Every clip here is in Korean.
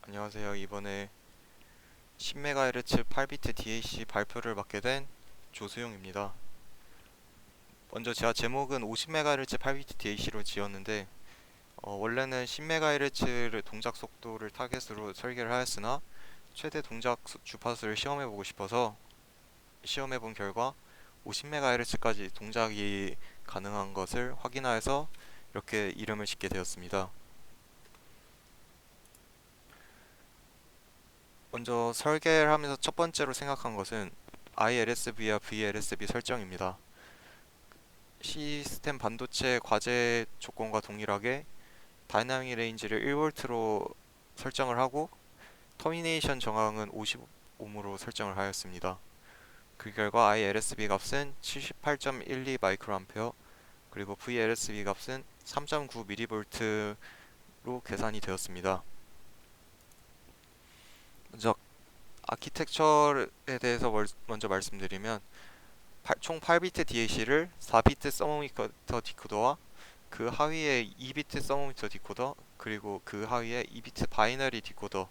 안녕하세요. 이번에 10MHz 8비트 DAC 발표를 맡게 된 조수용입니다. 먼저 제가 제목은 50MHz 8비트 DAC로 지었는데 원래는 10MHz를 동작 속도를 타겟으로 설계를 하였으나 최대 동작 주파수를 시험해보고 싶어서 시험해본 결과 50MHz까지 동작이 가능한 것을 확인하여서 이렇게 이름을 짓게 되었습니다. 먼저 설계를 하면서 첫 번째로 생각한 것은 ILSB와 VLSB 설정입니다. 시스템 반도체 과제 조건과 동일하게 다이나믹 레인지를 1V로 설정을 하고 터미네이션 저항은 50ohm으로 설정을 하였습니다. 그 결과 ILSB 값은 78.12 마이크로암페어 그리고 VLSB 값은 3.9 mV로 계산이 되었습니다. 먼저 아키텍처에 대해서 먼저 말씀드리면 총 8비트 DAC를 4비트 서모미터 디코더와 그 하위에 2비트 서모미터 디코더 그리고 그 하위에 2비트 바이너리 디코더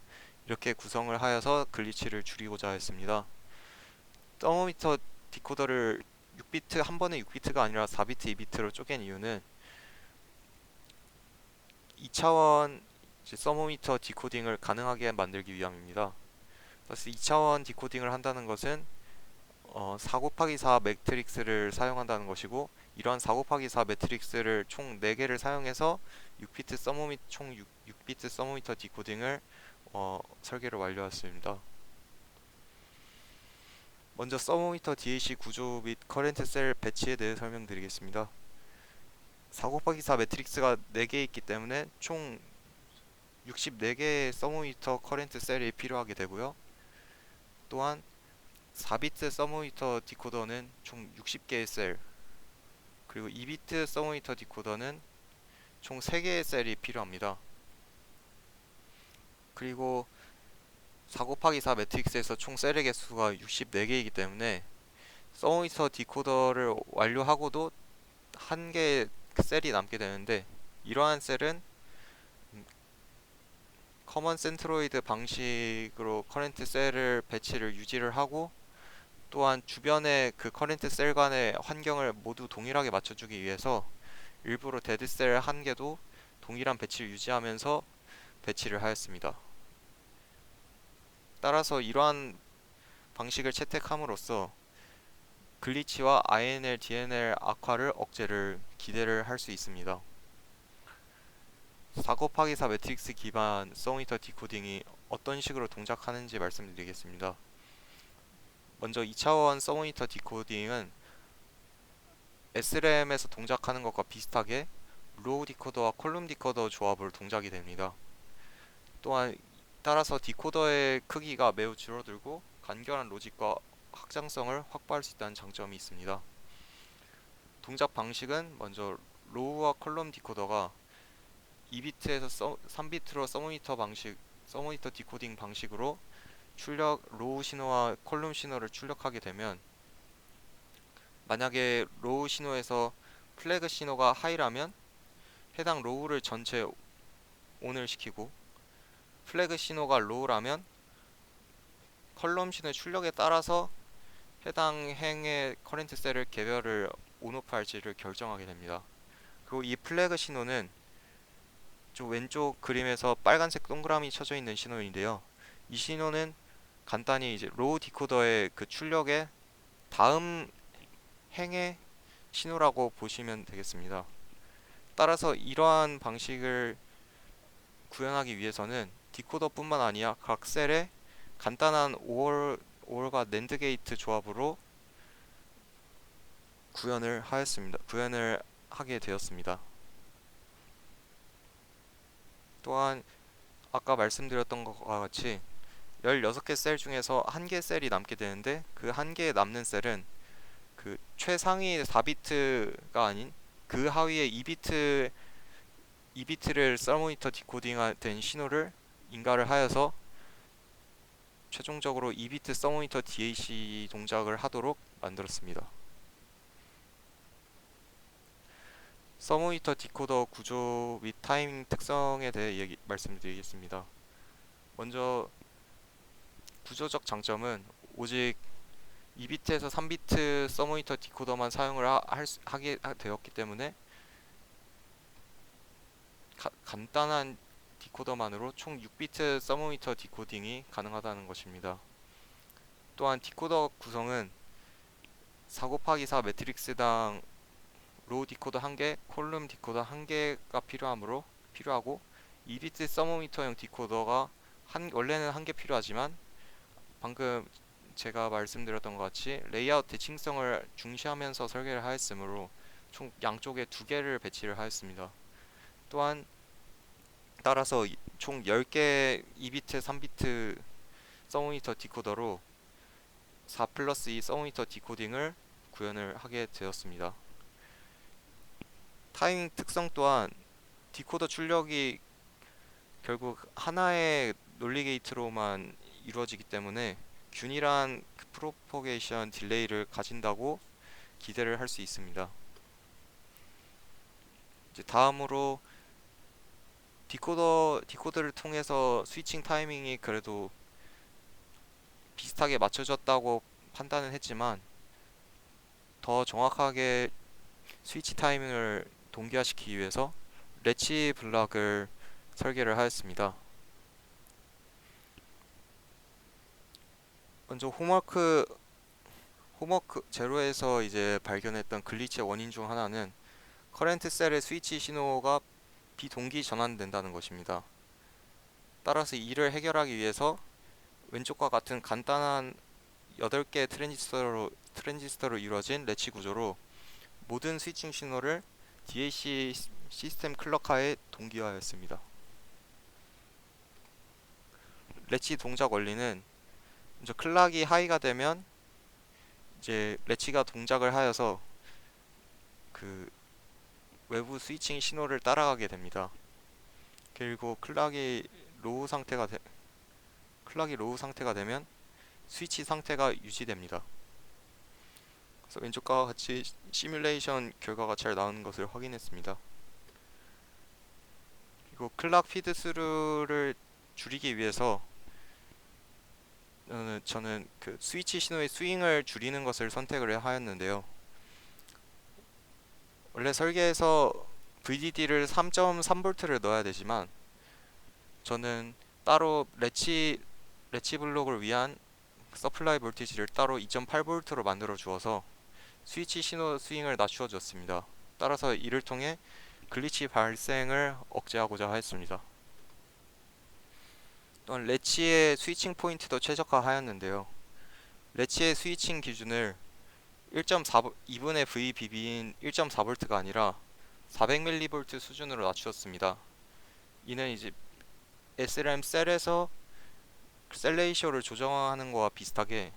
이렇게 구성을 하여서 글리치를 줄이고자 했습니다. 서모미터 디코더를 6비트 한 번에 6비트가 아니라 4비트 2비트로 쪼갠 이유는 2차원 서모미터 디코딩을 가능하게 만들기 위함입니다. 그래서 2차원 디코딩을 한다는 것은 4 곱하기 4 매트릭스를 사용한다는 것이고 이러한 4 곱하기 4 매트릭스를 총 4개를 사용해서 총 6비트 서모미터 디코딩을 설계를 완료했습니다. 먼저 서모미터 DAC 구조 및 커렌트 셀 배치에 대해 설명드리겠습니다. 4 곱하기 4 매트릭스가 4개 있기 때문에 총 64개의 서모미터 커렌트 셀이 필요하게 되고요. 또한 4비트 서모미터 디코더는 총 60개의 셀, 그리고 2비트 서모미터 디코더는 총 3개의 셀이 필요합니다. 그리고 4 곱하기 4 매트릭스에서 총 셀의 개수가 64개이기 때문에 서모미터 디코더를 완료하고도 한 개의 셀이 남게 되는데 이러한 셀은 커먼 센트로이드 방식으로 커렌트 셀을 배치를 유지를 하고 또한 주변의 그 커렌트 셀 간의 환경을 모두 동일하게 맞춰주기 위해서 일부러 데드셀 한 개도 동일한 배치를 유지하면서 배치를 하였습니다. 따라서 이러한 방식을 채택함으로써 글리치와 INL, DNL 악화를 기대를 할 수 있습니다. 4 곱하기 4 매트릭스 기반 서모니터 디코딩이 어떤 식으로 동작하는지 말씀드리겠습니다. 먼저 2차원 서모니터 디코딩은 SRAM에서 동작하는 것과 비슷하게 로우 디코더와 콜룸 디코더 조합으로 동작이 됩니다. 또한 따라서 디코더의 크기가 매우 줄어들고 간결한 로직과 확장성을 확보할 수 있다는 장점이 있습니다. 동작 방식은 먼저 로우와 컬럼 디코더가 2비트에서 3비트로 서모니터 디코딩 방식으로 로우 신호와 컬럼 신호를 출력하게 되면 만약에 로우 신호에서 플래그 신호가 하이라면 해당 로우를 전체 ON을 시키고 플래그 신호가 로우라면 컬럼 신호의 출력에 따라서 해당 행의 커렌트 셀을 개별을 온오프 할지를 결정하게 됩니다. 그리고 이 플래그 신호는 좀 왼쪽 그림에서 빨간색 동그라미 쳐져 있는 신호인데요. 이 신호는 간단히 이제 로우 디코더의 그 출력의 다음 행의 신호라고 보시면 되겠습니다. 따라서 이러한 방식을 구현하기 위해서는 디코더뿐만 아니라 각 셀에 간단한 OR과 NAND 게이트 조합으로 구현을 하게 되었습니다. 또한 아까 말씀드렸던 것과 같이 16개 셀 중에서 한 개 셀이 남게 되는데 그 한 개에 남는 셀은 그 최상위 4비트가 아닌 그 하위에 2비트를 서모니터 디코딩된 신호를 인가를 하여서 최종적으로 2비트 서모니터 DAC 동작을 하도록 만들었습니다. 서모니터 디코더 구조 및 타이밍 특성에 대해 말씀드리겠습니다. 먼저 구조적 장점은 오직 2비트에서 3비트 서모니터 디코더만 사용을 하게 되었기 때문에 간단한 디코더만으로 총 6비트 서모니터 디코딩이 가능하다는 것입니다. 또한 디코더 구성은 4 곱하기 4 매트릭스당 로우 디코더 1개, 콜룸 디코더 1개가 필요하고 2비트 서모니터용 디코더가 원래는 1개 필요하지만 방금 제가 말씀드렸던 것 같이 레이아웃 대칭성을 중시하면서 설계를 하였으므로 총 양쪽에 2개를 배치를 하였습니다. 또한 따라서 총 10개 2비트, 3비트 서모니터 디코더로 4 플러스 2 서모니터 디코딩을 구현을 하게 되었습니다. 타이밍 특성 또한 디코더 출력이 결국 하나의 논리 게이트로만 이루어지기 때문에 균일한 프로포게이션 딜레이를 가진다고 기대를 할 수 있습니다. 이제 다음으로 디코더를 통해서 스위칭 타이밍이 그래도 비슷하게 맞춰졌다고 판단은 했지만 더 정확하게 스위치 타이밍을 동기화시키기 위해서 레치 블락을 설계를 하였습니다. 먼저 홈워크 제로에서 이제 발견했던 글리치의 원인 중 하나는 커렌트 셀의 스위치 신호가 비동기 전환된다는 것입니다. 따라서 이를 해결하기 위해서 왼쪽과 같은 간단한 8개 트랜지스터로 이루어진 레치 구조로 모든 스위칭 신호를 DAC 시스템 클럭하에 동기화하였습니다. 레치 동작 원리는 먼저 클락이 하이가 되면 이제 레치가 동작을 하여서 그 외부 스위칭 신호를 따라가게 됩니다. 그리고 클락이 로우 상태가 되면 스위치 상태가 유지됩니다. 그래서 왼쪽과 같이 시뮬레이션 결과가 잘 나오는 것을 확인했습니다. 그리고 클락 피드 스루를 줄이기 위해서 저는 그 스위치 신호의 스윙을 줄이는 것을 선택을 하였는데요. 원래 설계에서 VDD를 3.3V를 넣어야 되지만 저는 따로 레치 블록을 위한 서플라이 볼티지를 따로 2.8V로 만들어 주어서 스위치 신호 스윙을 낮추어 줬습니다. 따라서 이를 통해 글리치 발생을 억제하고자 하였습니다. 또한 레치의 스위칭 포인트도 최적화하였는데요. 레치의 스위칭 기준을 2분의 VBB인 1.4V가 아니라 400mV 수준으로 낮추었습니다. 이는 이제 SRAM 셀에서 셀 레이시오를 조정하는 것과 비슷하게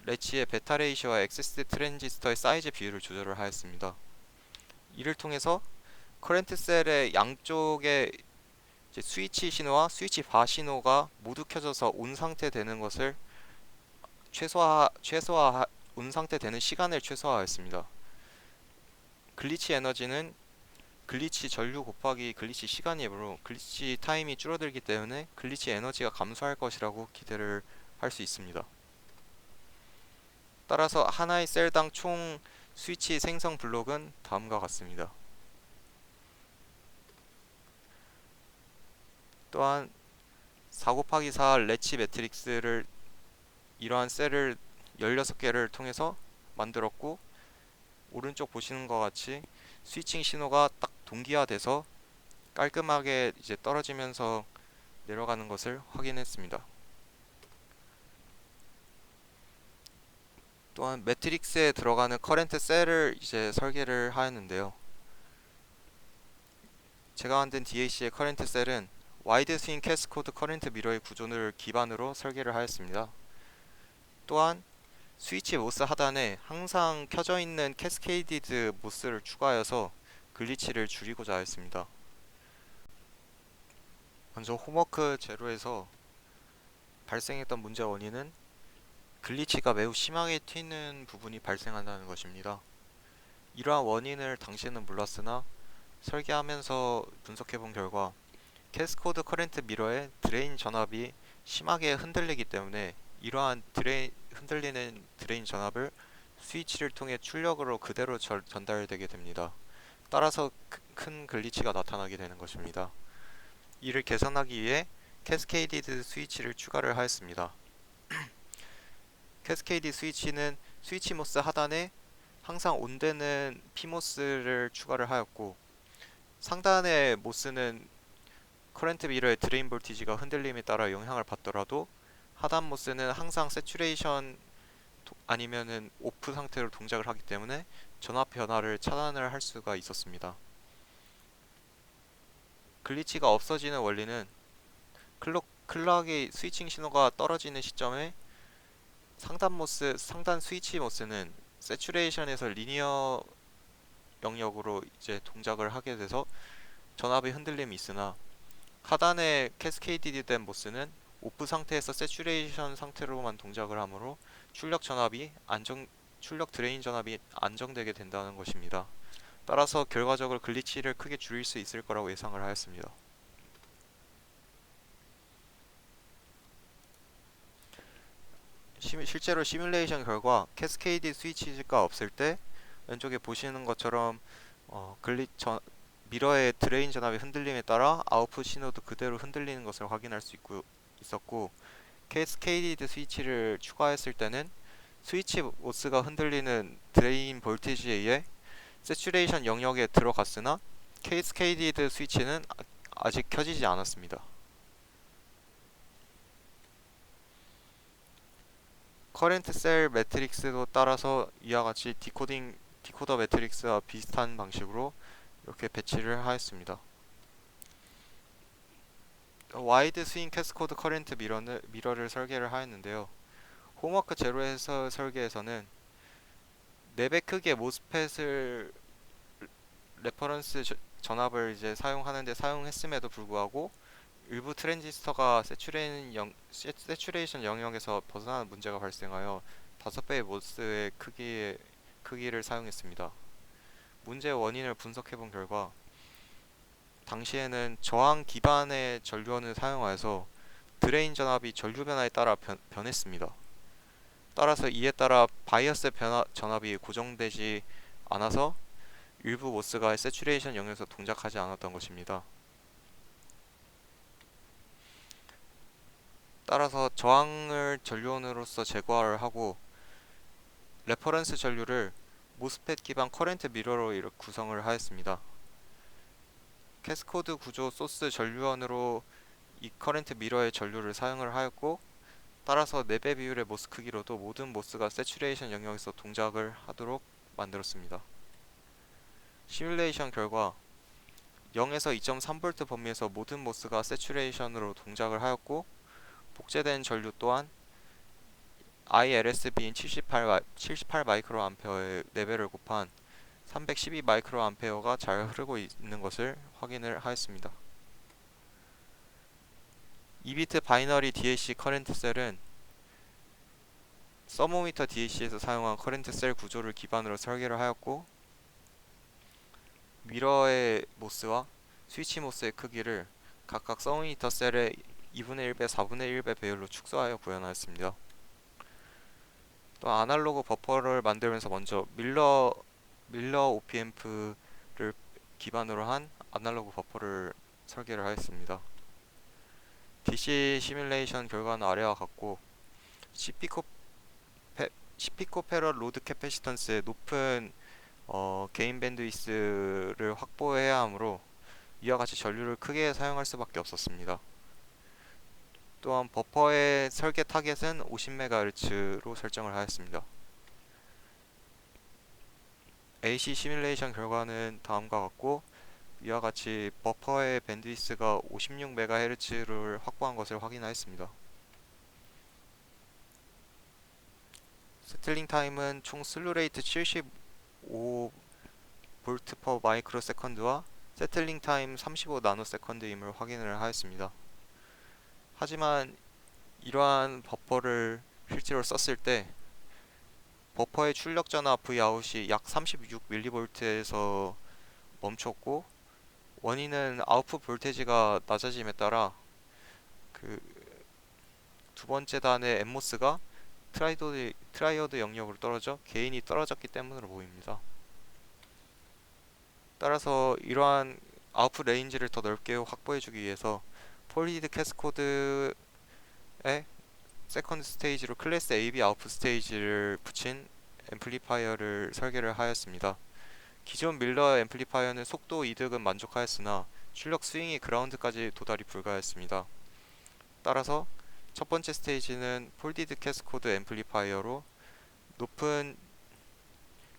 레치의 베타 레이시오와 액세스 트랜지스터의 사이즈 비율을 조절을 하였습니다. 이를 통해서 커렌트 셀의 양쪽에 이제 스위치 신호와 스위치 바 신호가 모두 켜져서 온 상태 되는 것을 온 상태 되는 시간을 최소화하였습니다. 글리치 에너지는 글리치 전류 곱하기 글리치 시간이므로 글리치 타임이 줄어들기 때문에 글리치 에너지가 감소할 것이라고 기대를 할 수 있습니다. 따라서 하나의 셀당 총 스위치 생성 블록은 다음과 같습니다. 또한 4 곱하기 4 레치 매트릭스를 이러한 셀을 16개를 통해서 만들었고 오른쪽 보시는 것 같이 스위칭 신호가 딱 동기화돼서 깔끔하게 이제 떨어지면서 내려가는 것을 확인했습니다. 또한 매트릭스에 들어가는 커렌트 셀을 이제 설계를 하였는데요. 제가 만든 DAC의 커렌트 셀은 와이드 스윙 캐스코드 커렌트 미러의 구조를 기반으로 설계를 하였습니다. 또한 스위치 모스 하단에 항상 켜져 있는 캐스케이디드 모스를 추가하여서 글리치를 줄이고자 하였습니다. 먼저 홈워크 제로에서 발생했던 문제 원인은 글리치가 매우 심하게 튀는 부분이 발생한다는 것입니다. 이러한 원인을 당시에는 몰랐으나 설계하면서 분석해본 결과 캐스코드 커렌트 미러의 드레인 전압이 심하게 흔들리기 때문에 이러한 흔들리는 드레인 전압을 스위치를 통해 출력으로 그대로 전달되게 됩니다. 따라서 큰 글리치가 나타나게 되는 것입니다. 이를 개선하기 위해 캐스케이디드 스위치를 추가를 하였습니다. 캐스케이디 스위치는 스위치 모스 하단에 항상 온되는 PMOS를 추가를 하였고, 상단의 모스는 커렌트 미러의 드레인 볼티지가 흔들림에 따라 영향을 받더라도 하단 모스는 항상 세츄레이션 아니면은 오프 상태로 동작을 하기 때문에 전압 변화를 차단을 할 수가 있었습니다. 글리치가 없어지는 원리는 클락의 스위칭 신호가 떨어지는 시점에 상단 스위치 모스는 세츄레이션에서 리니어 영역으로 이제 동작을 하게 돼서 전압의 흔들림이 있으나, 하단의 캐스케이디드 된 모스는 오프 상태에서 세츄레이션 상태로만 동작을 하므로 출력 드레인 전압이 안정되게 된다는 것입니다. 따라서 결과적으로 글리치를 크게 줄일 수 있을 거라고 예상을 하였습니다. 실제로 시뮬레이션 결과 캐스케이디 스위치가 없을 때 왼쪽에 보시는 것처럼 미러의 드레인 전압의 흔들림에 따라 아웃풋 신호도 그대로 흔들리는 것을 확인할 수 있었고, 캐스케이디드 스위치를 추가했을 때는 스위치 모스가 흔들리는 드레인 볼티지에 의해 세츄레이션 영역에 들어갔으나 캐스케이디드 스위치는 아직 켜지지 않았습니다. 커렌트 셀 매트릭스도 따라서 이와 같이 디코더 매트릭스와 비슷한 방식으로 이렇게 배치를 하였습니다. 와이드 스윙 캐스코드 커렌트 미러를 설계를 하였는데요. 홈워크 제로에서 설계에서는 4배 크기의 모스펫을 레퍼런스 전압을 이제 사용했음에도 불구하고 일부 트랜지스터가 세츄레이션 영역에서 벗어나는 문제가 발생하여 5배의 모스의 크기를 사용했습니다. 문제의 원인을 분석해본 결과 당시에는 저항 기반의 전류원을 사용하여서 드레인 전압이 전류 변화에 따라 변했습니다. 따라서 이에 따라 바이어스 전압이 고정되지 않아서 일부 모스가 세츄레이션 영역에서 동작하지 않았던 것입니다. 따라서 저항을 전류원으로서 제거를 하고 레퍼런스 전류를 모스펫 기반 커렌트 미러로 구성을 하였습니다. 캐스코드 구조 소스 전류원으로 이 커렌트 미러의 전류를 사용을 하였고, 따라서 4배 비율의 모스 크기로도 모든 모스가 세츄레이션 영역에서 동작을 하도록 만들었습니다. 시뮬레이션 결과 0에서 2.3V 범위에서 모든 모스가 세츄레이션으로 동작을 하였고, 복제된 전류 또한 ILSB인 78 마이크로 암페어의 4배를 곱한 312 마이크로 암페어가 잘 흐르고 있는 것을 확인을 하였습니다. 2비트 바이너리 DAC 커렌트 셀은 서모미터 DAC에서 사용한 커렌트 셀 구조를 기반으로 설계를 하였고, 미러의 모스와 스위치 모스의 크기를 각각 서모미터 셀의 2분의 1배, 4분의 1배 배율로 축소하여 구현하였습니다. 또 아날로그 버퍼를 만들면서 먼저 밀러 OP앰프를 기반으로 한 아날로그 버퍼를 설계를 하였습니다. DC 시뮬레이션 결과는 아래와 같고, 10피코페럿 로드 캐패시턴스의 높은 게인 밴드위스를 확보해야 하므로 이와 같이 전류를 크게 사용할 수밖에 없었습니다. 또한 버퍼의 설계 타겟은 50MHz로 설정을 하였습니다. AC 시뮬레이션 결과는 다음과 같고, 이와 같이 버퍼의 밴드위스가 56MHz를 확보한 것을 확인하였습니다. 세틀링 타임은 총 슬루 레이트 75V per 마이크로 세컨드와 세틀링 타임 35 나노세컨드임을 확인을 하였습니다. 하지만 이러한 버퍼를 실제로 썼을 때 버퍼의 출력 전압 Vout이 약 36mV에서 멈췄고 원인은 아웃풋 볼테이지가 낮아짐에 따라 그 두 번째 단의 엠모스가 트라이어드 영역으로 떨어져 게인이 떨어졌기 때문으로 보입니다. 따라서 이러한 아웃풋 레인지를 더 넓게 확보해주기 위해서 폴리드 캐스코드의 세컨드 스테이지로 클래스 AB 아웃풋 스테이지를 붙인 앰플리파이어를 설계를 하였습니다. 기존 밀러 앰플리파이어는 속도 이득은 만족하였으나 출력 스윙이 그라운드까지 도달이 불가했습니다. 따라서 첫 번째 스테이지는 폴디드 캐스코드 앰플리파이어로 높은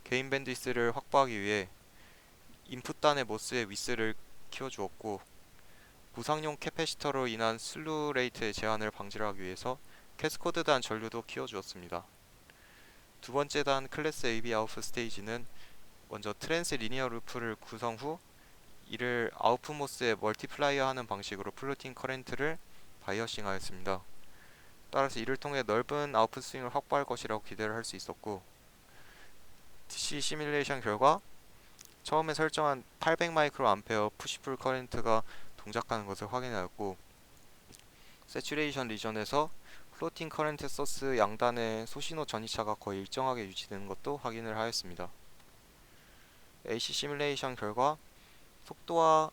게인 밴드위스를 확보하기 위해 인풋단의 모스의 위스를 키워주었고, 무상용 캐패시터로 인한 슬루 레이트의 제한을 방지하기 위해서 캐스코드 단 전류도 키워주었습니다. 두 번째 단 클래스 AB 아웃풋 스테이지는 먼저 트랜스 리니어 루프를 구성 후 이를 아웃풋 모스에 멀티플라이어 하는 방식으로 플로팅 커렌트를 바이어싱 하였습니다. 따라서 이를 통해 넓은 아웃풋 스윙을 확보할 것이라고 기대를 할 수 있었고, DC 시뮬레이션 결과 처음에 설정한 800 마이크로 암페어 푸시풀 커렌트가 동작하는 것을 확인하였고, 세츄레이션 리전에서 플로팅 커렌트 소스 양단의 소신호 전이차가 거의 일정하게 유지되는 것도 확인을 하였습니다. AC 시뮬레이션 결과 속도와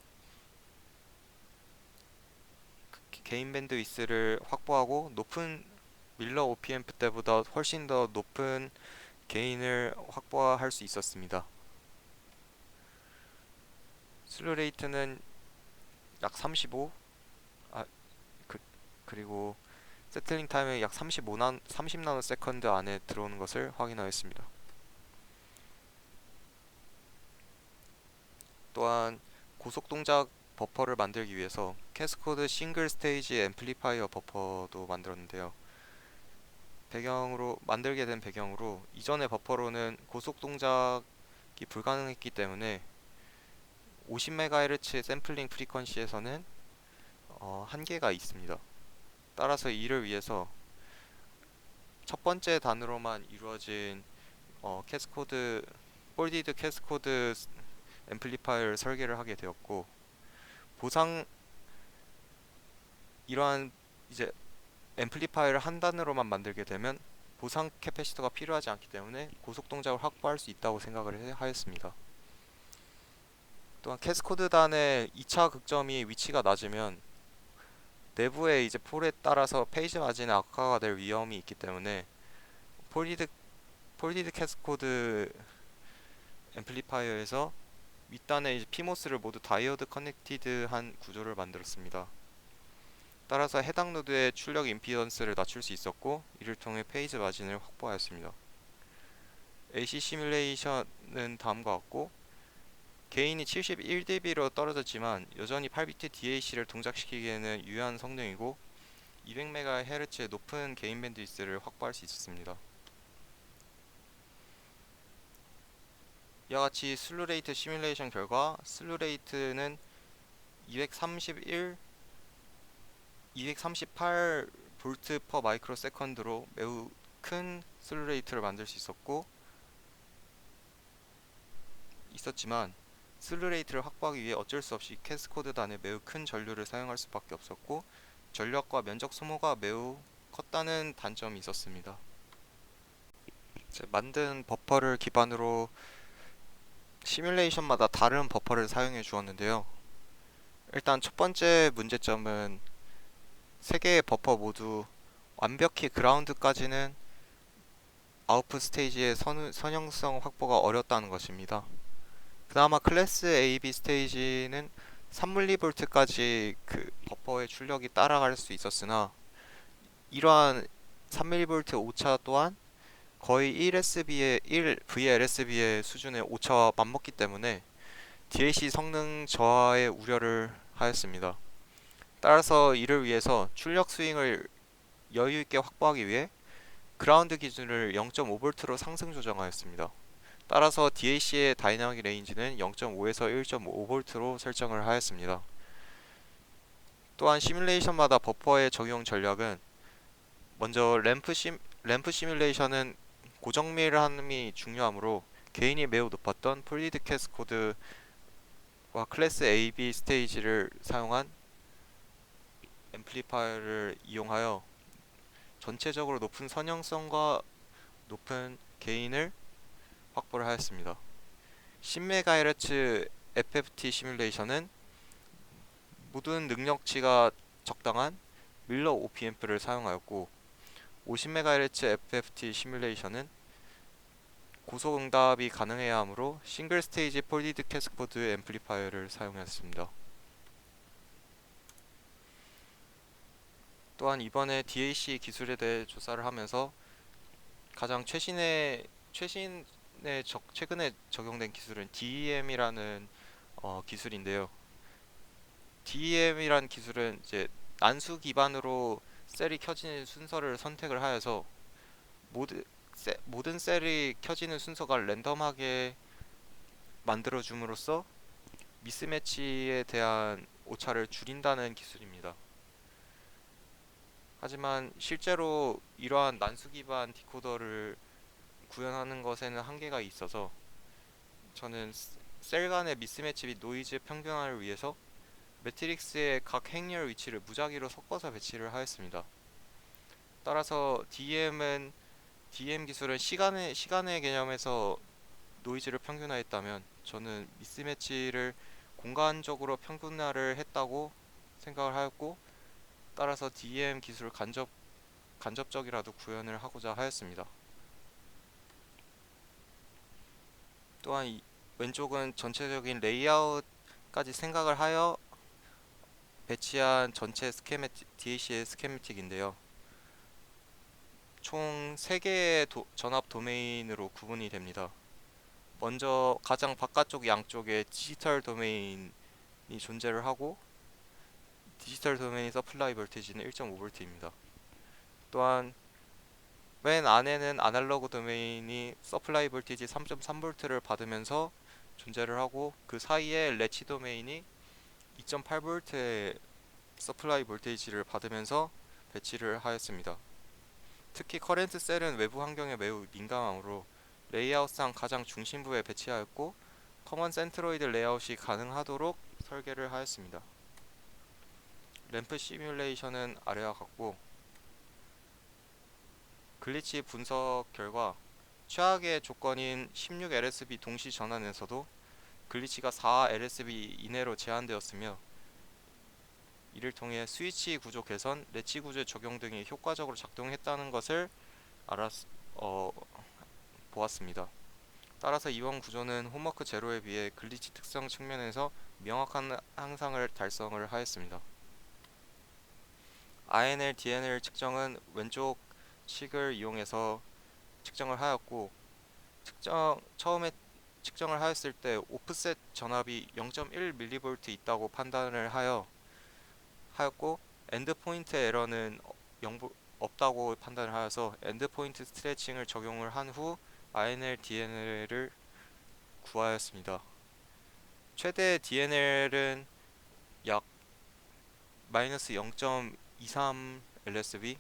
게인 밴드 위스를 확보하고 높은 밀러 OPMP 때보다 훨씬 더 높은 게인을 확보할 수 있었습니다. 슬루 레이트는 약 35, 그리고 세틀링 타임이 약 30나노 세컨드 안에 들어오는 것을 확인하였습니다. 또한 고속 동작 버퍼를 만들기 위해서 캐스코드 싱글 스테이지 앰플리파이어 버퍼도 만들었는데요. 만들게 된 배경으로 이전의 버퍼로는 고속 동작이 불가능했기 때문에 50MHz 샘플링 프리퀀시에서는 한계가 있습니다. 따라서 이를 위해서 첫 번째 단으로만 이루어진 캐스코드 폴디드 캐스코드 앰플리파이어를 설계를 하게 되었고, 이러한 이제 앰플리파이어를 한 단으로만 만들게 되면 보상 캐패시터가 필요하지 않기 때문에 고속 동작을 확보할 수 있다고 생각을 하였습니다. 또한 캐스코드 단의 2차 극점이 위치가 낮으면 내부의 이제 폴에 따라서 페이지 마진의 악화가 될 위험이 있기 때문에 폴디드 캐스코드 앰플리파이어에서 윗단에 이제 PMOS를 모두 다이오드 커넥티드한 구조를 만들었습니다. 따라서 해당 노드의 출력 임피던스를 낮출 수 있었고, 이를 통해 페이지 마진을 확보하였습니다. AC 시뮬레이션은 다음과 같고, 게인이 71dB로 떨어졌지만 여전히 8비트 DAC를 동작시키기에는 유효한 성능이고 200MHz의 높은 게인 밴드위스를 확보할 수 있었습니다. 이와 같이 슬루 레이트 시뮬레이션 결과 슬루 레이트는 238 볼트 퍼 마이크로 세컨드로 매우 큰 슬루 레이트를 만들 수 있었지만 슬루 레이트를 확보하기 위해 어쩔 수 없이 캐스코드 단에 매우 큰 전류를 사용할 수밖에 없었고, 전력과 면적 소모가 매우 컸다는 단점이 있었습니다. 만든 버퍼를 기반으로 시뮬레이션마다 다른 버퍼를 사용해 주었는데요. 일단 첫 번째 문제점은 세 개의 버퍼 모두 완벽히 그라운드까지는 아웃풋 스테이지의 선형성 확보가 어렵다는 것입니다. 그나마 클래스 AB 스테이지는 3mV까지 그 버퍼의 출력이 따라갈 수 있었으나 이러한 3mV 오차 또한 거의 1 VLSB의 수준의 오차와 맞먹기 때문에 DAC 성능 저하의 우려를 하였습니다. 따라서 이를 위해서 출력 스윙을 여유있게 확보하기 위해 그라운드 기준을 0.5V로 상승 조정하였습니다. 따라서 DAC의 다이나믹 레인지는 0.5에서 1.5V로 설정을 하였습니다. 또한 시뮬레이션마다 버퍼의 적용 전략은 먼저 램프 시뮬레이션은 고정밀함이 중요하므로 게인이 매우 높았던 폴리드 캐스코드 클래스 AB 스테이지를 사용한 앰플리파이어를 이용하여 전체적으로 높은 선형성과 높은 게인을 확보를 하였습니다. 10MHz FFT 시뮬레이션은 모든 능력치가 적당한 밀러 OP앰프를 사용하였고, 50MHz FFT 시뮬레이션은 고소응답이 가능해야 하므로 싱글 스테이지 폴리드 캐스코드 앰플리파이어를 사용했습니다. 또한 이번에 DAC 기술에 대해 조사를 하면서 가장 최근에 적용된 기술은 DEM이라는 기술인데요. DEM이란 기술은 이제 난수 기반으로 셀이 켜지는 순서를 선택을 하여서 모든 셀이 켜지는 순서가 랜덤하게 만들어줌으로써 미스매치에 대한 오차를 줄인다는 기술입니다. 하지만 실제로 이러한 난수 기반 디코더를 구현하는 것에는 한계가 있어서 저는 셀 간의 미스매치 및 노이즈 평균화를 위해서 매트릭스의 각 행렬 위치를 무작위로 섞어서 배치를 하였습니다. 따라서 DM 기술은 시간의 개념에서 노이즈를 평균화했다면, 저는 미스매치를 공간적으로 평균화를 했다고 생각을 하였고, 따라서 DM 기술을 간접적이라도 구현을 하고자 하였습니다. 또한 왼쪽은 전체적인 레이아웃까지 생각을 하여 배치한 전체 DAC의 스케매틱인데요. 총 3개의 전압 도메인으로 구분이 됩니다. 먼저 가장 바깥쪽 양쪽에 디지털 도메인이 존재를 하고, 디지털 도메인 서플라이 볼테이지는 1.5V입니다. 또한 맨 안에는 아날로그 도메인이 서플라이 볼테이지 3.3V를 받으면서 존재를 하고, 그 사이에 레치 도메인이 2.8V의 서플라이 볼테이지를 받으면서 배치를 하였습니다. 특히 커렌트 셀은 외부 환경에 매우 민감하므로 레이아웃상 가장 중심부에 배치하였고, 커먼 센트로이드 레이아웃이 가능하도록 설계를 하였습니다. 램프 시뮬레이션은 아래와 같고, 글리치 분석 결과 최악의 조건인 16LSB 동시 전환에서도 글리치가 4LSB 이내로 제한되었으며, 이를 통해 스위치 구조 개선, 레치 구조 적용 등이 효과적으로 작동했다는 것을 보았습니다. 따라서 이번 구조는 홈워크 제로에 비해 글리치 특성 측면에서 명확한 향상을 달성을 하였습니다. INL, DNL 측정은 왼쪽 식을 이용해서 측정을 하였고, 처음에 측정을 하였을 때 오프셋 전압이 0.1mV 있다고 판단을 하였고, 엔드포인트 에러는 없다고 판단을 하여서 엔드포인트 스트레칭을 적용을 한 후 INL, DNL을 구하였습니다. 최대 DNL은 약 마이너스 0.23 LSB,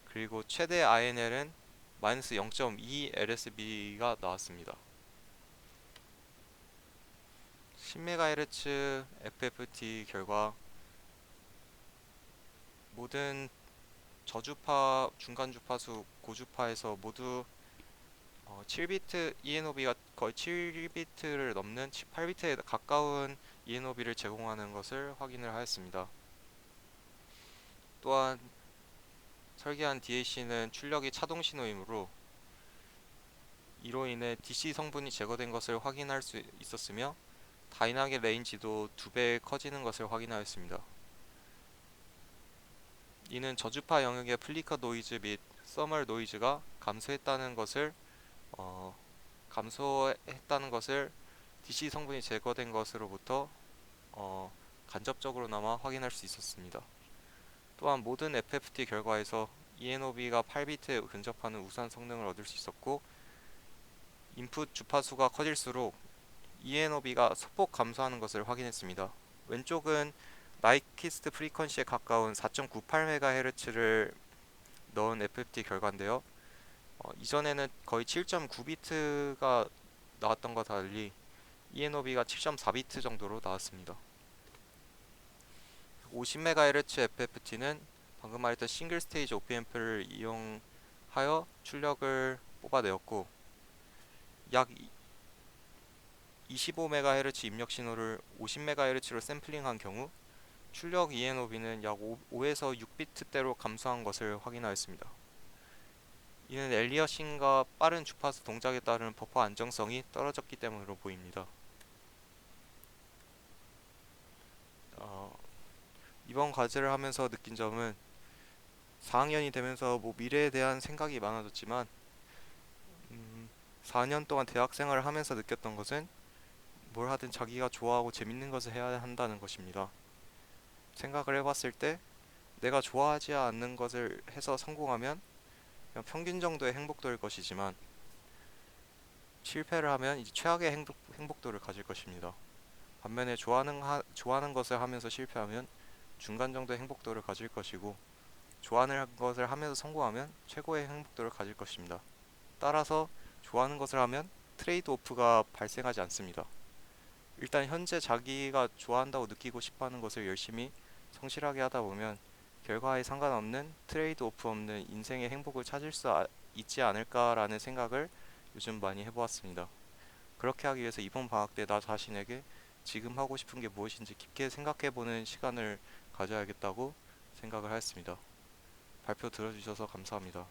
그리고 최대 INL은 마이너스 0.2 LSB가 나왔습니다. 10MHz FFT 결과 모든 저주파, 중간 주파수, 고주파에서 모두 7비트 ENOB가 거의 7비트를 넘는 8비트에 가까운 ENOB를 제공하는 것을 확인을 하였습니다. 또한 설계한 DAC는 출력이 차동 신호이므로 이로 인해 DC 성분이 제거된 것을 확인할 수 있었으며, 다이나믹 레인지도 2배 커지는 것을 확인하였습니다. 이는 저주파 영역의 플리커 노이즈 및 서멀 노이즈가 감소했다는 것을 DC 성분이 제거된 것으로부터 간접적으로나마 확인할 수 있었습니다. 또한 모든 FFT 결과에서 ENOB가 8비트에 근접하는 우수한 성능을 얻을 수 있었고, 인풋 주파수가 커질수록 ENOB가 소폭 감소하는 것을 확인했습니다. 왼쪽은 나이키스트 프리퀀시에 가까운 4.98MHz를 넣은 FFT 결과인데요. 이전에는 거의 7.9비트가 나왔던 것과 달리 ENOB가 7.4비트 정도로 나왔습니다. 50MHz FFT는 방금 말했던 싱글 스테이지 OP앰프를 이용하여 출력을 뽑아내었고, 약 25MHz 입력 신호를 50MHz로 샘플링한 경우 출력 ENOB는 약 5에서 6비트대로 감소한 것을 확인하였습니다. 이는 엘리어싱과 빠른 주파수 동작에 따른 버퍼 안정성이 떨어졌기 때문으로 보입니다. 이번 과제를 하면서 느낀 점은 4학년이 되면서 미래에 대한 생각이 많아졌지만 4년 동안 대학 생활을 하면서 느꼈던 것은 뭘 하든 자기가 좋아하고 재밌는 것을 해야 한다는 것입니다. 생각을 해봤을 때 내가 좋아하지 않는 것을 해서 성공하면 그냥 평균 정도의 행복도일 것이지만 실패를 하면 이제 최악의 행복도를 가질 것입니다. 반면에 좋아하는 것을 하면서 실패하면 중간 정도의 행복도를 가질 것이고, 좋아하는 것을 하면서 성공하면 최고의 행복도를 가질 것입니다. 따라서 좋아하는 것을 하면 트레이드 오프가 발생하지 않습니다. 일단 현재 자기가 좋아한다고 느끼고 싶어하는 것을 열심히 성실하게 하다 보면 결과에 상관없는 트레이드 오프 없는 인생의 행복을 찾을 수 있지 않을까라는 생각을 요즘 많이 해보았습니다. 그렇게 하기 위해서 이번 방학 때 나 자신에게 지금 하고 싶은 게 무엇인지 깊게 생각해보는 시간을 가져야겠다고 생각을 하였습니다. 발표 들어주셔서 감사합니다.